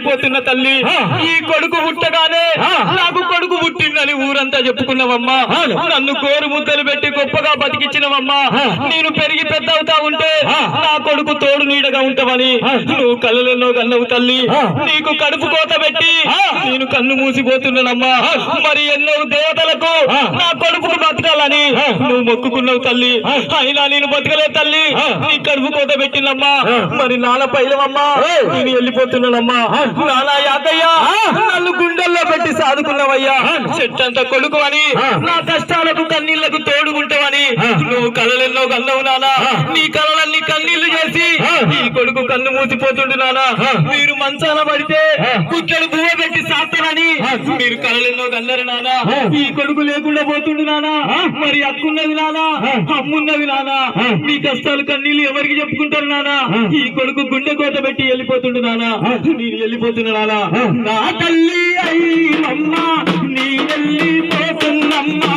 వెళ్ళిపోతున్న తల్లి ఈ కొడుకు పుట్టగానే నాకు కొడుకు పుట్టిందని ఊరంతా చెప్పుకున్నావమ్మా. నన్ను కోరు ముద్దలు పెట్టి గొప్పగా బతికించినవమ్మా. నేను పెరిగి పెద్ద అవుతా ఉంటే నా కొడుకు తోడు నీడగా ఉంటావని నువ్వు కళ్ళలో కన్నవు తల్లి. నీకు కడుపు కోత పెట్టి నేను కన్ను మూసిపోతున్నానమ్మా. మరి ఎన్నో దేవతలకు నా కొడుకును బతకాలని నువ్వు మొక్కుకున్నావు తల్లి. అయినా నేను బతకలే తల్లి. నీ కడుపు కోత పెట్టినమ్మా. మరి నాన్న పైలవమ్మా నేను వెళ్ళిపోతున్నానమ్మా. నానా యాకయ్యా నన్ను గుండెల్లో పెట్టి సాదుకున్నావయ్యా. చెట్టంత కొడుకు అని నా కష్టాలకు కన్నీళ్లకు తోడుకుంటావని నువ్వు కళలెన్నో కన్నావు నానా. నీ కళలన్నీ కన్నీళ్లు చేసి ఈ కొడుకు కన్ను మూసిపోతుండు నానా. మీరు మంచాన పడితే కుక్కలు పువ్వ పెట్టి సాస్తారని మీరు కళలెన్నో కన్నారు నానా. ఈ కొడుకు లేకుండా పోతుండు నానా. మరి అక్కున్నది నానా, అమ్మున్నది నానా. మీ కష్టాలు కన్నీళ్లు ఎవరికి చెప్పుకుంటారు నానా. ఈ కొడుకు గుండె కోత పెట్టి వెళ్ళిపోతుండు నానా. నేను వెళ్ళిపోతున్నా నానా. నా తల్లి అయ్యమ్మా నీ వెళ్ళిపోతున్నమ్మా.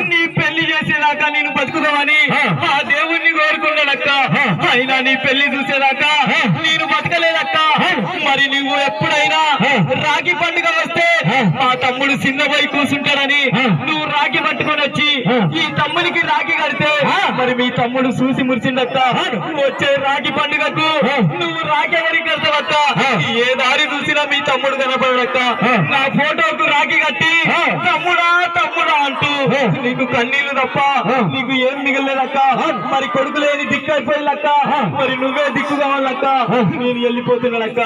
నీ పెళ్లి చేసేదాకా నేను బతుకుదామని ఆ దేవుణ్ణి కోరుకున్నాడక్క. అయినా నీ పెళ్లి చూసేదాకా నేను బతకలేదక్క. మరి నువ్వు ఎప్పుడైనా రాఖీ పండుగ వస్తే మా తమ్ముడు చిన్నపోయి కూర్చుంటాడని నువ్వు రాఖీ పట్టుకొని వచ్చి ఈ తమ్మునికి రాఖీ కడితే మరి మీ తమ్ముడు చూసి మురిసిందక్క. వచ్చే రాఖీ పండుగకు నువ్వు రాఖీ ఎవరికి కడతావక్క. ఏ దారి చూసినా మీ తమ్ముడు కనపడక్క. నా ఫోటోకు రాఖీ కట్టి తమ్ముడా తమ్ముడా అంటూ నీకు కన్నీళ్లు తప్ప నీకు ఏం మిగలేదక్క. మరి కొడుకు లేని దిక్కు అయిపోయిందక్క. మరి నువ్వే దిక్కు కావాలక్క. నేను వెళ్ళిపోతున్నానక్క.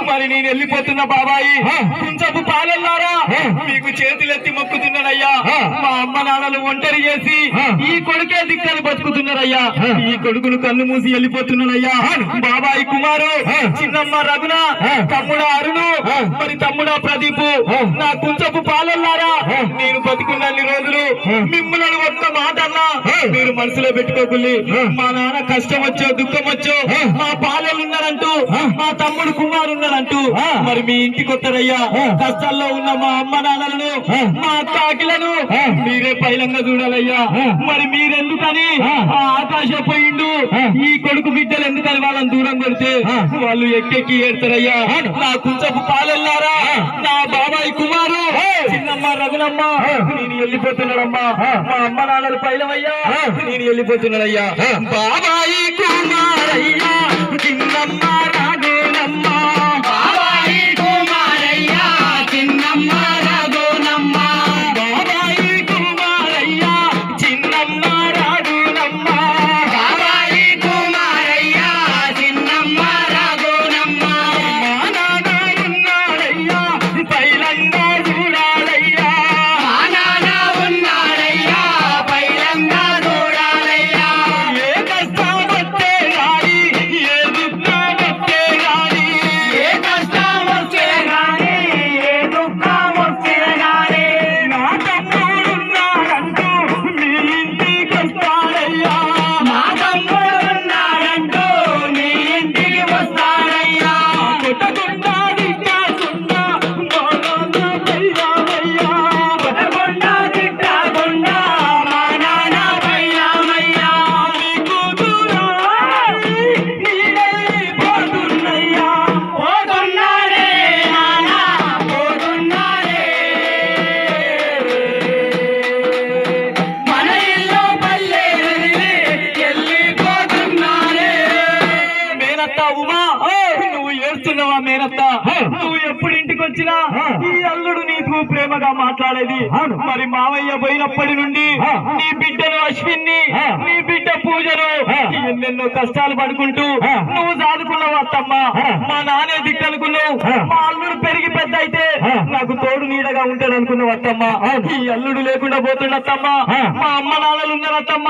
మరి నేను వెళ్ళిపోతున్నా బాబాయి. కుంచపు పాలెల్లారా మీకు చేతులెత్తి మొక్కుతున్నారయ్యా. మా అమ్మ నాన్నలు ఒంటరి చేసి ఈ కొడుకే దిక్కని బతుకుతున్నారయ్యా. ఈ కొడుకును కన్ను మూసి వెళ్ళిపోతున్నాడయ్యా. బాబాయి కుమారు, చిన్నమ్మ రఘున, తమ్ముడా అరుణు, మరి తమ్ముడా ప్రదీపు, నా కుంచపు పాలెల్లారా నేను బతుకున్నన్ని రోజులు మిమ్మల్ని ఒక్క మాట అన్నా మీరు మనసులో పెట్టుకోకుల్లి. మా నాన్న కష్టం వచ్చో దుఃఖం వచ్చో మా పాలెలు ఉన్నారంటూ, మా తమ్ముడు కుమారు ఉన్నారంటూ మరి మీ ఇంటికి వస్తారయ్యా. కష్టాల్లో ఉన్న మా అమ్మ నాన్నలను, మా అక్క అఖిలను మీరే పైలంగా చూడాలయ్యా. మరి మీరెందుకని ఆకాశ పోయిండు ఈ కొడుకు బిడ్డలు ఎందుకని వాళ్ళని దూరం కొడితే వాళ్ళు ఎక్కెక్కి ఏడతారయ్యా. నా కుంచపు పాలెల్లారా, నా బాబాయ్ కుమారు, చిన్నమ్మ రఘునమ్మ నేను వెళ్ళిపోతున్నాడమ్మా. మా అమ్మ నాన్నలు పైలమయ్యా, నేను వెళ్ళిపోతున్నాడయ్యా. బాబాయి కుమారయ్యా, చిన్నమ్మ రఘునమ్మ, బాబాయి కుమారయ్యా, చిన్నమ్మ రఘునమ్మ, బాబాయి కుమారయ్యా, చిన్నమ్మ రఘునమ్మ, బాబాయి కుమారయ్యా, చిన్నమ్మ రఘునమ్మ. మా నాన్న ఉన్నాడయ్యా పైలంగా చూడాలయ్యా. మా నాన్న ఉన్నాడయ్యా పైలంగా చూడాలయ్యా. ఏ కష్టం వస్తే గాని, ఏ దుఃఖం వస్తే గాని, ఏ కష్టం వస్తే గాని, ఏ దుఃఖం వస్తే గాని నా తమ్ముడున్నాడంటూ మీ ఇంటికి వస్తాడయ్యా. మా తమ్ముడున్నాడంటూ మీ ఇంటికి వస్తాడయ్యా. కొట్టకుండా తిట్టకుండా మా నాన్న పైరామయ్యా. కొట్టకుండా తిట్టకుండా మా నాన్న పైరామయ్యా. నీకు దూరమై నీడైపోతున్నయ్యా. పోతున్నాడే నాన్న, పోతున్నాడే. మన ఇల్లు పల్లె వెళ్ళిపోతున్నాడే. మేనత్త ఉమా, నువ్వు ఏడుస్తున్నావా మేనత్త? నువ్వు ఎప్పుడు ఇంటికి వచ్చినా ఈ అల్లుడు నీకు ప్రేమగా మాట్లాడేది. మరి మావయ్య పోయినప్పటి నుండి నీ బిడ్డను అశ్విన్ని, నీ బిడ్డ పూజను ఎన్నెన్నో కష్టాలు పడుకుంటూ నువ్వు సాదుకున్నావు అత్తమ్మ. మా నానే దిక్కనుకున్నావు. మా అల్లుడు పెరిగి పెద్ద అయితే నాకు తోడు నీడగా ఉంటాడు అనుకున్నావు అత్తమ్మ. ఈ అల్లుడు లేకుండా పోతుండత్తమ్మ. మా అమ్మ నాన్నలు ఉన్నారత్తమ్మ,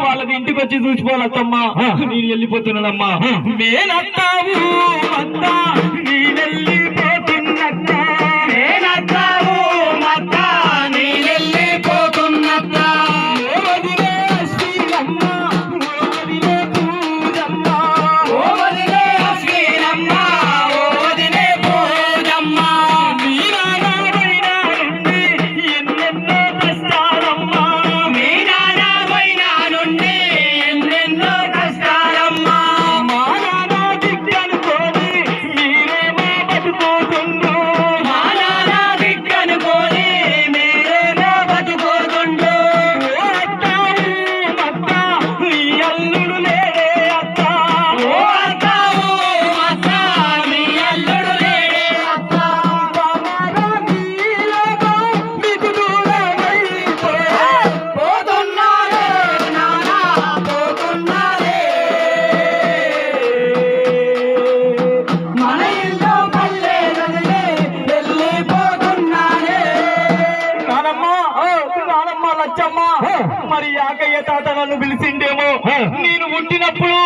వాళ్ళకి ఇంటికి వచ్చి చూసిపోవాలత్తమ్మ. నేను వెళ్ళిపోతున్నానమ్మా. మేనత్తావు అత్త నీ వెళ్ళిపోతున్నత్త, మేనత్తావు అత్త నీ వెళ్ళిపోతున్నత్త. ఓ వదిలే శ్రీరమ్మ, ఓ వదిలే పూజమ్మ, ఓ వదిలే శ్రీరమ్మ, ఓ వదిలే పూజమ్మ. మీ నాన్న వైనా నుండి ఎన్నెన్నో కష్టాలమ్మా. మీ నాన్న వైనా నుండి ఎన్నెన్నో కష్టాలమ్మా. మా నాన్న దిక్కనుకోని మీరేమో బతుకుతుండ్రు. మా నాన్న దిక్కనుకోని మీరేమో బతుకుతుండ్రు. ఓ అత్త, ఓ అత్త, నీ అల్లుడు లేడే అత్త. ఓ అత్త, ఓ అత్త, నీ అల్లుడు లేడే అత్త. బాబారా నీలోగా మీకు దూరమైపోయా. పోతున్నాడే నాన్న, పోతున్నాడే. మన ఇల్లు పల్లె వదిలి వెళ్ళిపోతున్నాడే. నానమ్మ, నానమ్మ లచ్చమ్మ, మరి యాకయ్య తాత నన్ను పిలిచిండేమో. నేను పుట్టినప్పుడు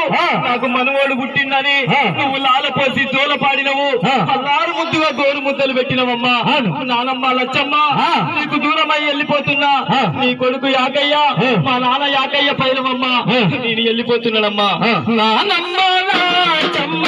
నాకు మనవోడు పుట్టిందని నువ్వు లాలపోసి జోలపాడినవు. అల్లారు ముద్దుగా గోరు ముద్దలు పెట్టినవమ్మా. నానమ్మ లచ్చమ్మ, నీకు దూరమై వెళ్ళిపోతున్నా నీ కొడుకు యాకయ్య, మా నాన్న యాకయ్య పైనవమ్మా. నేను వెళ్ళిపోతున్నానమ్మా. నానమ్మ లచ్చమ్మ,